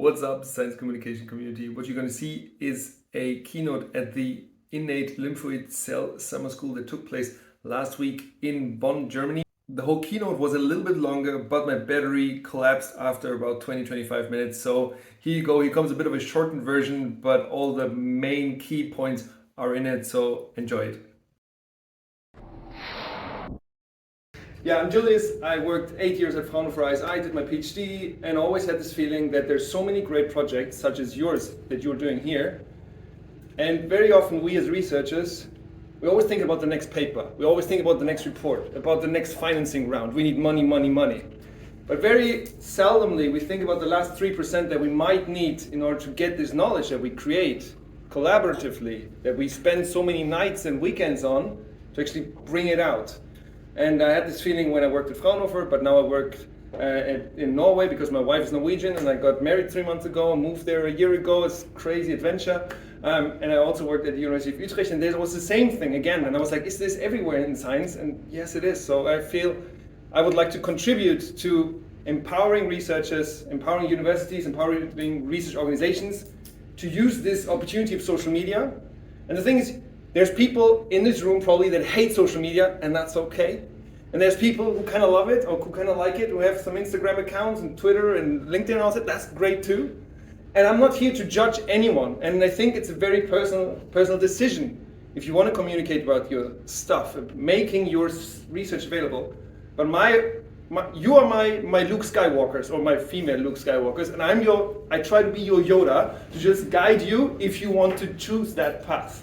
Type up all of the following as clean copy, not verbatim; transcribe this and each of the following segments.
What's up, science communication community? What you're going to see is a keynote at the Innate Lymphoid Cell Summer School that took place last week in Bonn, Germany. The whole keynote was a little bit longer, but my battery collapsed after about 20-25 minutes. So here you go. Here comes a bit of a shortened version, but all the main key points are in it. So enjoy it. Yeah, I'm Julius. I worked 8 years at Fraunhofer ISI, I did my PhD, and always had this feeling that there's so many great projects, such as yours, that you're doing here. And very often we as researchers, we always think about the next paper. We always think about the next report, about the next financing round. We need money, money, money. But very seldomly we think about the last 3% that we might need in order to get this knowledge that we create collaboratively, that we spend so many nights and weekends on, to actually bring it out. And I had this feeling when I worked at Fraunhofer, but now I work in Norway because my wife is Norwegian, and I got married 3 months ago and moved there a year ago. It's a crazy adventure. And I also worked at the University of Utrecht, and there was the same thing again. And I was like, is this everywhere in science? And yes, it is. So I feel I would like to contribute to empowering researchers, empowering universities, empowering research organizations to use this opportunity of social media. And the thing is, there's people in this room probably that hate social media, and that's okay. And there's people who kind of love it or who kind of like it, who have some Instagram accounts and Twitter and LinkedIn and all that. That's great too. And I'm not here to judge anyone. And I think it's a very personal decision if you want to communicate about your stuff, making your research available. But you are my Luke Skywalkers, or my female Luke Skywalkers, and I try to be your Yoda to just guide you if you want to choose that path.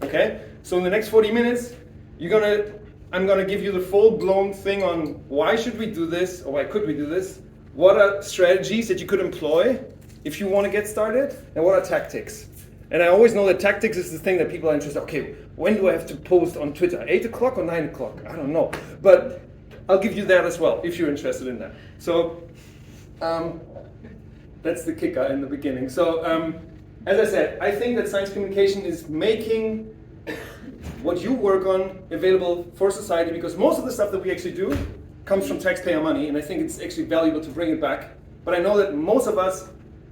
Okay, so in the next 40 minutes, I'm gonna give you the full-blown thing on why should we do this, or why could we do this, what are strategies that you could employ if you want to get started, and what are tactics. And I always know that tactics is the thing that people are interested in. Okay, when do I have to post on Twitter, 8 o'clock or 9 o'clock? I don't know, but I'll give you that as well if you're interested in that. So that's the kicker in the beginning. So as I said, I think that science communication is making what you work on available for society, because most of the stuff that we actually do comes from taxpayer money, and I think it's actually valuable to bring it back. But I know that most of us,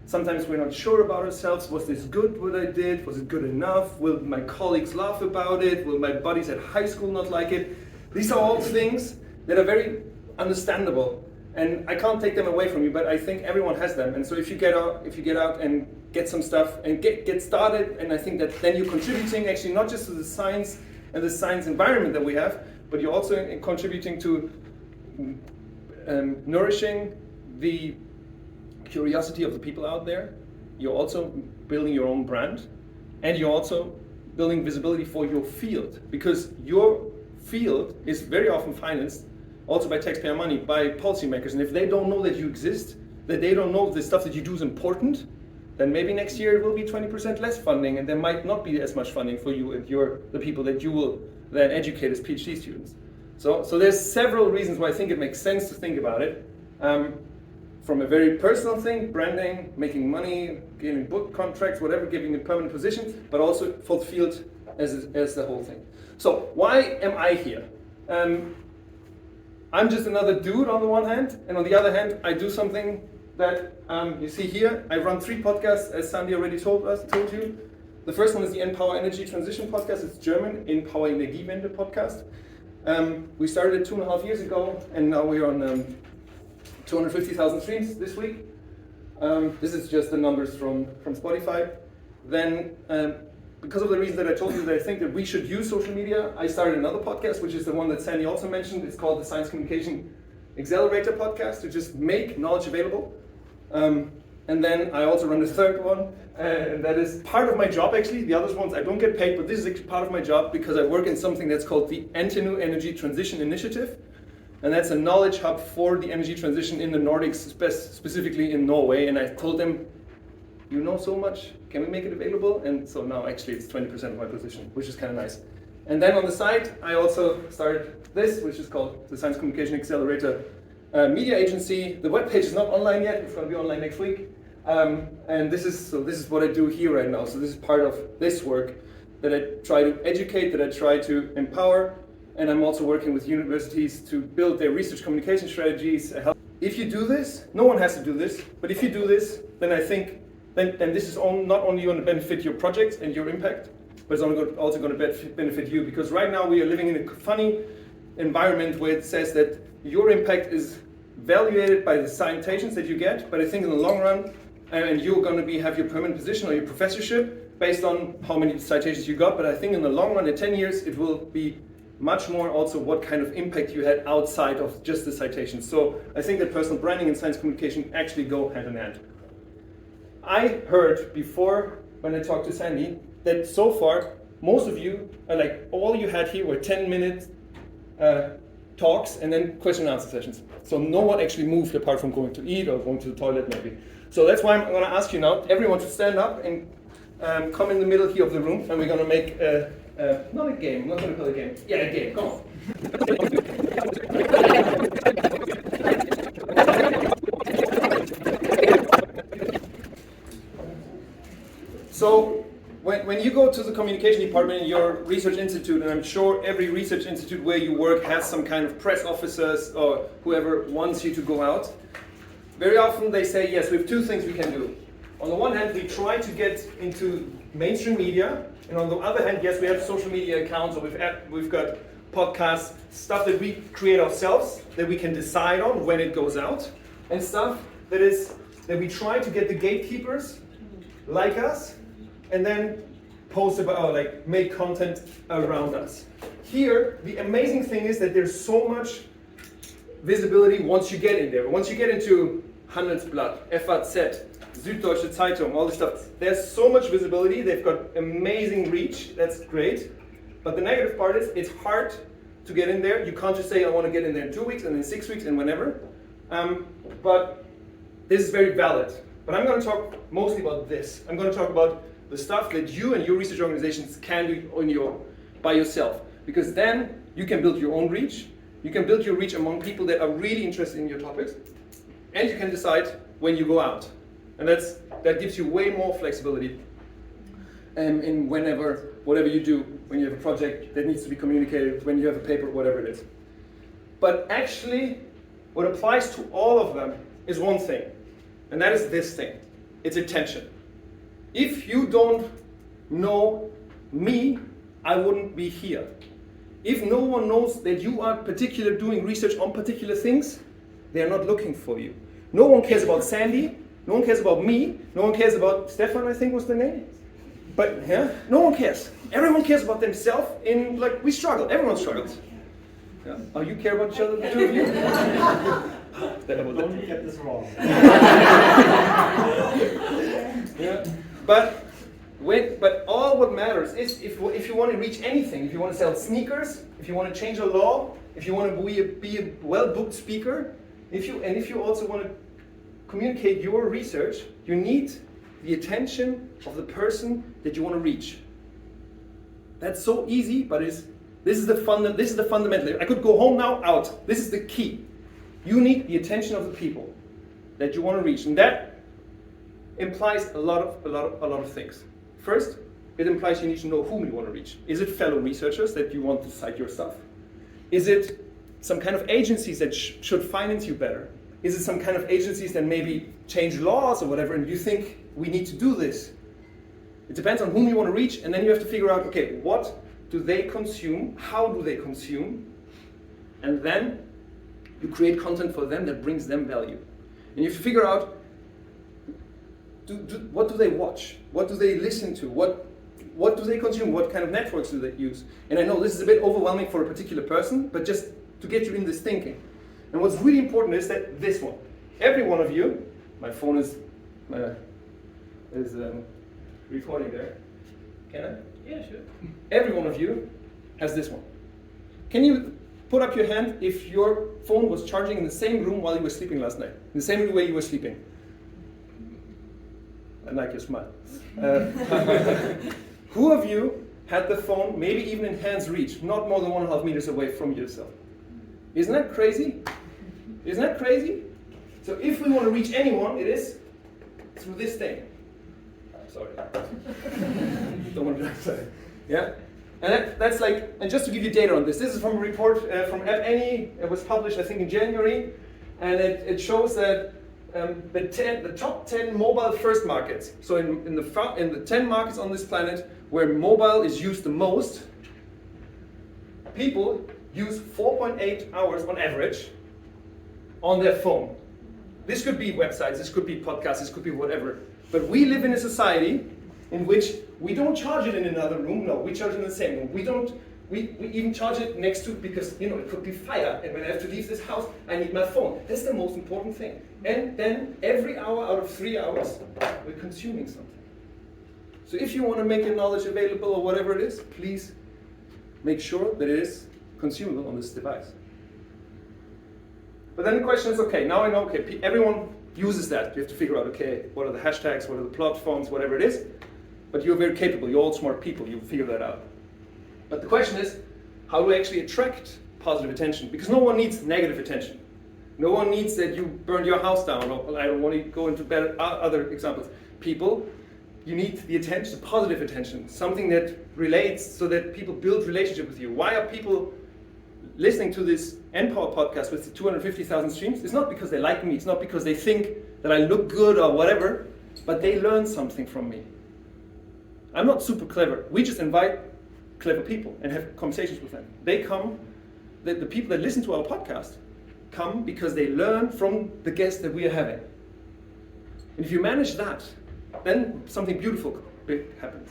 sometimes we're not sure about ourselves. Was this good, what I did? Was it good enough? Will my colleagues laugh about it? Will my buddies at high school not like it? These are all things that are very understandable, and I can't take them away from you, but I think everyone has them. And so if you get out and get some stuff and get started, and I think that then you're contributing actually not just to the science and the science environment that we have, but you're also contributing to nourishing the curiosity of the people out there. You're also building your own brand, and you're also building visibility for your field, because your field is very often financed also by taxpayer money, by policymakers. And if they don't know that you exist, that they don't know the stuff that you do is important, then maybe next year it will be 20% less funding, and there might not be as much funding for you and the people that you will then educate as PhD students. So there's several reasons why I think it makes sense to think about it. From a very personal thing, branding, making money, getting book contracts, whatever, giving a permanent position, but also for the field as the whole thing. So why am I here? I'm just another dude on the one hand, and on the other hand, I do something that you see here. I run 3 podcasts, as Sandy already told you. The first one is the Empower Energy Transition podcast. It's German, Empower Energiewende podcast. We started it 2.5 years ago, and now we're on 250,000 streams this week. This is just the numbers from Spotify. Then, because of the reason that I told you that I think that we should use social media, I started another podcast, which is the one that Sandy also mentioned. It's called the Science Communication Accelerator podcast, to just make knowledge available. And then I also run the third one, and that is part of my job actually. The other ones I don't get paid, but this is actually part of my job because I work in something that's called the NTNU Energy Transition Initiative. And that's a knowledge hub for the energy transition in the Nordics, specifically in Norway. And I told them, you know so much, can we make it available? And so now actually it's 20% of my position, which is kind of nice. And then on the side, I also started this, which is called the Science Communication Accelerator Media Agency. The webpage is not online yet, it's going to be online next week. And this is what I do here right now. So this is part of this work that I try to educate, that I try to empower. And I'm also working with universities to build their research communication strategies, if you do this, no one has to do this, but if you do this, then I think then this is not only going to benefit your project and your impact, but it's also going to benefit you, because right now we are living in a funny environment where it says that your impact is evaluated by the citations that you get, but I think in the long run, and you're going to have your permanent position or your professorship based on how many citations you got, but I think in the long run, in 10 years, it will be much more also what kind of impact you had outside of just the citations. So I think that personal branding and science communication actually go hand in hand. I heard before, when I talked to Sandy, that so far, most of you, all you had here were 10-minute talks and then question and answer sessions. So no one actually moved apart from going to eat or going to the toilet maybe. So that's why I'm going to ask you now, everyone to stand up and come in the middle here of the room, and we're going to make not a game, I'm not going to call it a game. Yeah, a game, come on. So when you go to the communication department in your research institute, and I'm sure every research institute where you work has some kind of press officers or whoever wants you to go out, very often they say, yes, we have two things we can do. On the one hand, we try to get into mainstream media, and on the other hand, yes, we have social media accounts, or we've got podcasts, stuff that we create ourselves, that we can decide on when it goes out, and stuff that we try to get the gatekeepers like us, and then post about, make content around us. Here, the amazing thing is that there's so much visibility once you get in there. Once you get into Handelsblatt, FAZ, Süddeutsche Zeitung, all this stuff, there's so much visibility, they've got amazing reach, that's great. But the negative part is, it's hard to get in there. You can't just say, I want to get in there in 2 weeks, and in 6 weeks, and whenever. But this is very valid. But I'm going to talk mostly about this. I'm going to talk about the stuff that you and your research organizations can do by yourself. Because then you can build your own reach. You can build your reach among people that are really interested in your topics. And you can decide when you go out. And that gives you way more flexibility in whatever you do, when you have a project that needs to be communicated, when you have a paper, whatever it is. But actually, what applies to all of them is one thing. And that is this thing. It's attention. If you don't know me, I wouldn't be here. If no one knows that you are doing research on particular things, they are not looking for you. No one cares about Sandy. No one cares about me. No one cares about Stefan, I think was the name. But yeah, no one cares. Everyone cares about themselves. We struggle. Everyone struggles. Yeah. Oh, you care about each other, the two of you? Don't get this wrong. Yeah. But all what matters is if you want to reach anything, if you want to sell sneakers, if you want to change a law, if you want to be a well-booked speaker, if you also want to communicate your research, you need the attention of the person that you want to reach. That's so easy, but this is the fundamental. I could go home now, out. This is the key. You need the attention of the people that you want to reach, and that implies a lot of things. First, it implies you need to know whom you want to reach. Is it fellow researchers that you want to cite your stuff? Is it some kind of agencies that should finance you better? Is it some kind of agencies that maybe change laws or whatever, and you think we need to do this? It depends on whom you want to reach, and then you have to figure out, okay, what do they consume? How do they consume? And then you create content for them that brings them value. And you have to figure out, what do they watch? What do they listen to? What do they consume? What kind of networks do they use? And I know this is a bit overwhelming for a particular person, but just to get you in this thinking. And what's really important is that this one. Every one of you, my phone is recording there. Can I? Yeah, sure. Every one of you has this one. Can you put up your hand if your phone was charging in the same room while you were sleeping last night? In the same way you were sleeping? I like your smile. Who of you had the phone, maybe even in hand's reach, not more than 1.5 meters away from yourself? Isn't that crazy? Isn't that crazy? So if we want to reach anyone, it is through this thing. Sorry. Don't want to drive sorry. Yeah? And that's and just to give you data on this is from a report from Any. It was published, I think, in January. and it shows that the top 10 mobile first markets. So in the 10 markets on this planet where mobile is used the most, people use 4.8 hours on average on their phone. This could be websites, this could be podcasts, this could be whatever. But we live in a society in which we don't charge it in another room. No, we charge it in the same room. We even charge it next to, because it could be fire, and when I have to leave this house, I need my phone. That's the most important thing. And then every hour out of 3 hours, we're consuming something. So if you want to make your knowledge available or whatever it is, please make sure that it is consumable on this device. But then the question is, okay, now I know, okay, everyone uses that. You have to figure out, okay, what are the hashtags, what are the platforms, whatever it is. But you're very capable, you're all smart people, you figure that out. But the question is, how do I actually attract positive attention? Because no one needs negative attention. No one needs that you burned your house down, or I don't want to go into better, other examples. People, you need the attention, positive attention, something that relates so that people build relationship with you. Why are people listening to this NPower podcast with 250,000 streams? It's not because they like me, it's not because they think that I look good or whatever, but they learn something from me. I'm not super clever. We just invite clever people and have conversations with them. They come, the people that listen to our podcast come because they learn from the guests that we are having. And if you manage that, then something beautiful happens.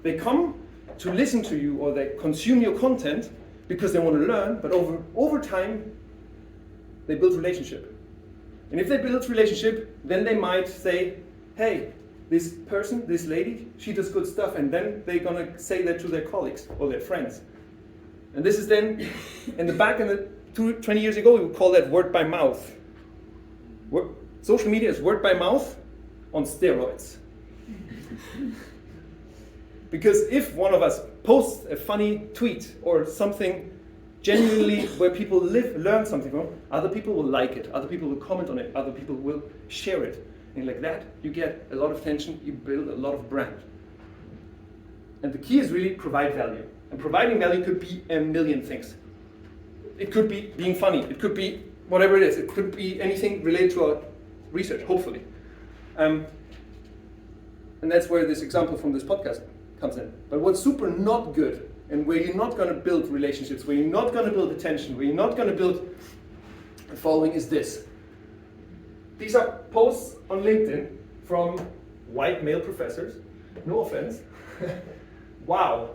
They come to listen to you, or they consume your content because they want to learn, but over time, they build relationship. And if they build relationship, then they might say, hey, this person, this lady, she does good stuff, and then they're gonna say that to their colleagues or their friends. And this is then, in the 20 years ago, we would call that word by mouth. Social media is word by mouth on steroids. Because if one of us posts a funny tweet or something genuinely where people learn something from, other people will like it, other people will comment on it, other people will share it. And like that, you get a lot of attention, you build a lot of brand. And the key is really provide value. And providing value could be a million things. It could be being funny, it could be whatever it is, it could be anything related to our research, hopefully. And that's where this example from this podcast comes in. But what's super not good, and where you're not going to build relationships, where you're not going to build attention, where you're not going to build a following, is this. These are posts on LinkedIn from white male professors. No offense. Wow.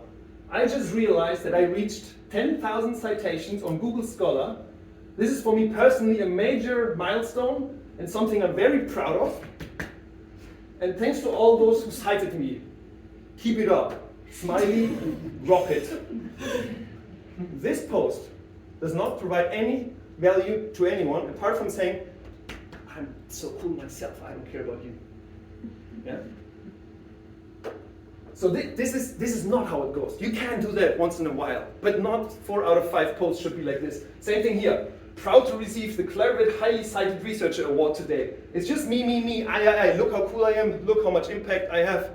I just realized that I reached 10,000 citations on Google Scholar. This is for me personally a major milestone and something I'm very proud of. And thanks to all those who cited me. Keep it up. Smiley, rocket. This post does not provide any value to anyone apart from saying, I'm so cool myself, I don't care about you. Yeah? So this is not how it goes. You can do that once in a while, but not 4 out of 5 posts should be like this. Same thing here. Proud to receive the Clarivate Highly Cited Researcher Award today. It's just me, I. Look how cool I am, look how much impact I have.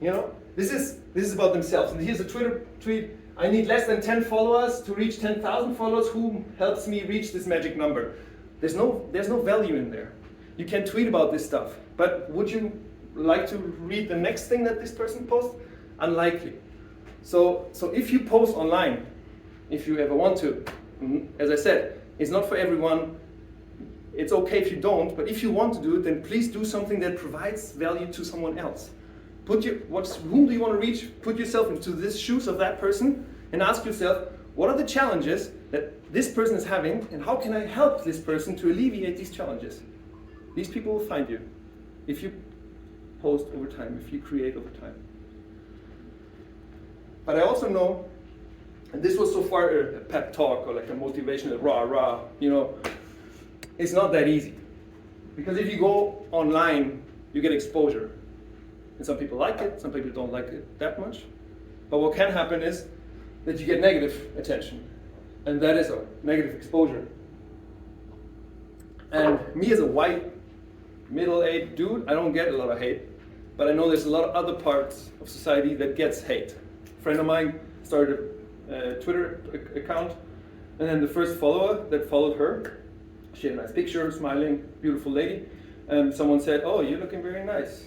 You know, this is about themselves. And here's a Twitter tweet. I need less than 10 followers to reach 10,000 followers. Who helps me reach this magic number? There's no value in there. You can tweet about this stuff, but would you like to read the next thing that this person posts? Unlikely. So if you post online, if you ever want to, as I said, it's not for everyone. It's okay if you don't, but if you want to do it, then please do something that provides value to someone else. Whom do you want to reach? Put yourself into the shoes of that person and ask yourself, what are the challenges that this person is having, and how can I help this person to alleviate these challenges? These people will find you if you post over time, if you create over time. But I also know, and this was so far a pep talk or like a motivational rah, it's not that easy. Because if you go online, you get exposure. And some people like it, some people don't like it that much. But what can happen is that you get negative attention. And that is a negative exposure. And me as a white, middle-aged dude, I don't get a lot of hate. But I know there's a lot of other parts of society that gets hate. A friend of mine started a Twitter account, and then the first follower that followed her She had a nice picture, smiling, beautiful lady. And someone said, "Oh, you're looking very nice."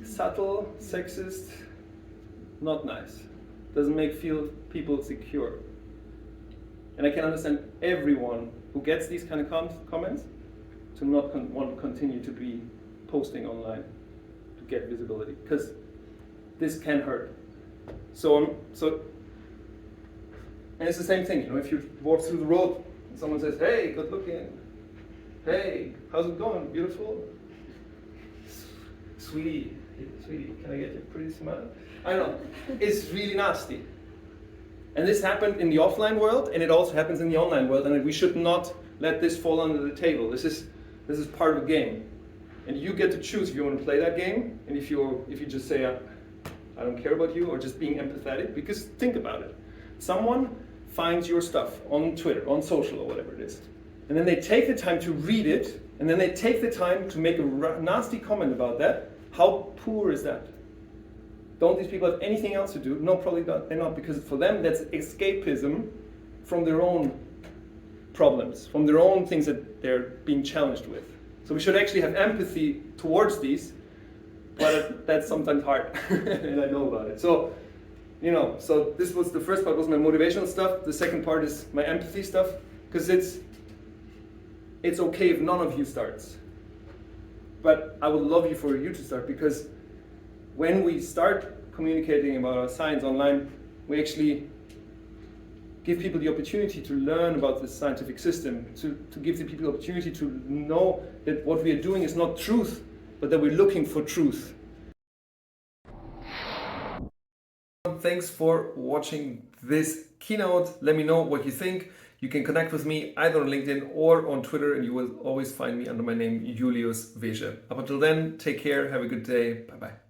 Subtle, sexist, not nice. Doesn't make people secure. And I can understand everyone who gets these kind of comments to not want to continue to be posting online to get visibility, because this can hurt. So and it's the same thing, if you walk through the road and someone says, "Hey, good looking. Hey, how's it going? Beautiful. Sweetie, can I get your pretty smile?" I don't know. It's really nasty. And this happened in the offline world, and it also happens in the online world, and we should not let this fall under the table. This is part of the game. And you get to choose if you want to play that game, and if you just say, "I don't care about you," or just being empathetic. Because think about it. Someone finds your stuff on Twitter, on social, or whatever it is, and then they take the time to read it, and then they take the time to make a nasty comment about that. How poor is that? Don't these people have anything else to do? No, probably not. They're not, because for them that's escapism from their own problems, from their own things that they're being challenged with. So we should actually have empathy towards these, but that's sometimes hard, and I know about it. So, so this was the first part, was my motivational stuff. The second part is my empathy stuff, because it's okay if none of you starts. But I would love for you to start, because when we start communicating about our science online, we actually give people the opportunity to learn about the scientific system, to give the people the opportunity to know that what we are doing is not truth, but that we're looking for truth. Thanks for watching this keynote. Let me know what you think. You can connect with me either on LinkedIn or on Twitter, and you will always find me under my name, Julius Wesche. Up until then, take care, have a good day, bye-bye.